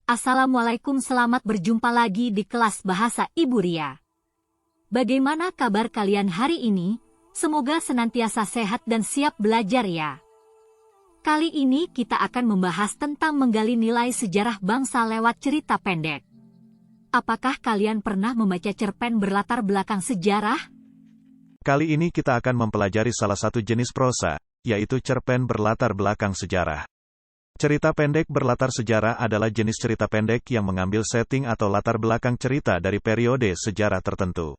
Assalamualaikum, selamat berjumpa lagi di kelas Bahasa Ibu Ria. Bagaimana kabar kalian hari ini? Semoga senantiasa sehat dan siap belajar ya. Kali ini kita akan membahas tentang menggali nilai sejarah bangsa lewat cerita pendek. Apakah kalian pernah membaca cerpen berlatar belakang sejarah? Kali ini kita akan mempelajari salah satu jenis prosa, yaitu cerpen berlatar belakang sejarah. Cerita pendek berlatar sejarah adalah jenis cerita pendek yang mengambil setting atau latar belakang cerita dari periode sejarah tertentu.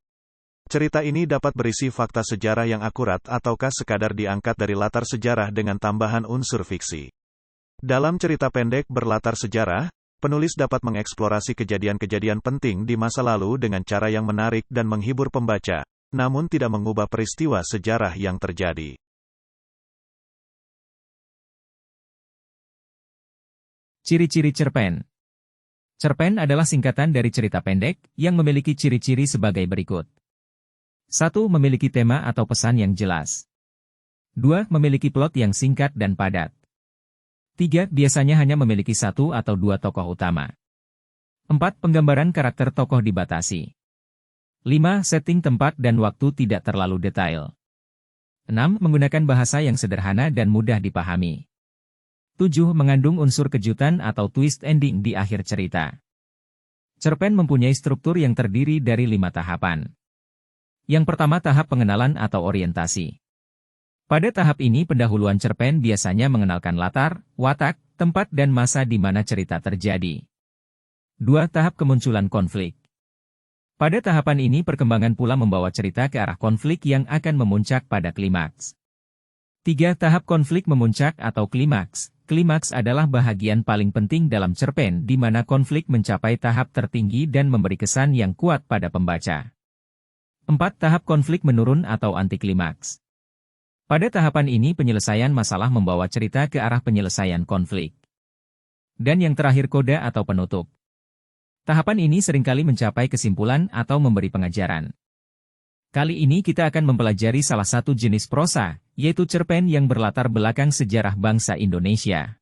Cerita ini dapat berisi fakta sejarah yang akurat ataukah sekadar diangkat dari latar sejarah dengan tambahan unsur fiksi. Dalam cerita pendek berlatar sejarah, penulis dapat mengeksplorasi kejadian-kejadian penting di masa lalu dengan cara yang menarik dan menghibur pembaca, namun tidak mengubah peristiwa sejarah yang terjadi. Ciri-ciri cerpen. Cerpen adalah singkatan dari cerita pendek, yang memiliki ciri-ciri sebagai berikut. 1. Memiliki tema atau pesan yang jelas. 2. Memiliki plot yang singkat dan padat. 3. Biasanya hanya memiliki satu atau dua tokoh utama. 4. Penggambaran karakter tokoh dibatasi. 5. Setting tempat dan waktu tidak terlalu detail. 6. Menggunakan bahasa yang sederhana dan mudah dipahami. 7. Mengandung unsur kejutan atau twist ending di akhir cerita. Cerpen mempunyai struktur yang terdiri dari 5 tahapan. Yang pertama, tahap pengenalan atau orientasi. Pada tahap ini pendahuluan cerpen biasanya mengenalkan latar, watak, tempat dan masa di mana cerita terjadi. 2. Tahap kemunculan konflik. Pada tahapan ini perkembangan pula membawa cerita ke arah konflik yang akan memuncak pada klimaks. 3. Tahap konflik memuncak atau klimaks. Klimaks adalah bahagian paling penting dalam cerpen di mana konflik mencapai tahap tertinggi dan memberi kesan yang kuat pada pembaca. 4. Tahap konflik menurun atau antiklimaks. Pada tahapan ini penyelesaian masalah membawa cerita ke arah penyelesaian konflik. Dan yang terakhir, koda atau penutup. Tahapan ini seringkali mencapai kesimpulan atau memberi pengajaran. Kali ini kita akan mempelajari salah satu jenis prosa, yaitu cerpen yang berlatar belakang sejarah bangsa Indonesia.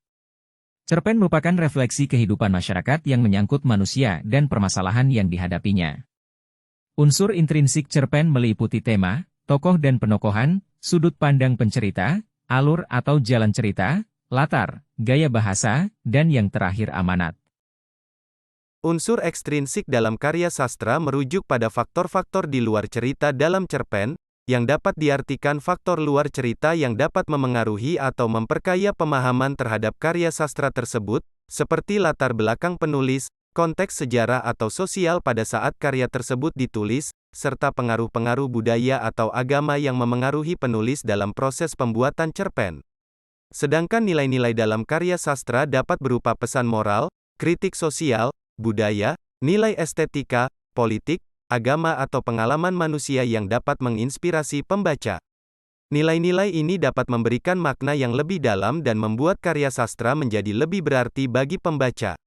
Cerpen merupakan refleksi kehidupan masyarakat yang menyangkut manusia dan permasalahan yang dihadapinya. Unsur intrinsik cerpen meliputi tema, tokoh dan penokohan, sudut pandang pencerita, alur atau jalan cerita, latar, gaya bahasa, dan yang terakhir amanat. Unsur ekstrinsik dalam karya sastra merujuk pada faktor-faktor di luar cerita dalam cerpen, yang dapat diartikan faktor luar cerita yang dapat memengaruhi atau memperkaya pemahaman terhadap karya sastra tersebut, seperti latar belakang penulis, konteks sejarah atau sosial pada saat karya tersebut ditulis, serta pengaruh-pengaruh budaya atau agama yang memengaruhi penulis dalam proses pembuatan cerpen. Sedangkan nilai-nilai dalam karya sastra dapat berupa pesan moral, kritik sosial, budaya, nilai estetika, politik, agama atau pengalaman manusia yang dapat menginspirasi pembaca. Nilai-nilai ini dapat memberikan makna yang lebih dalam dan membuat karya sastra menjadi lebih berarti bagi pembaca.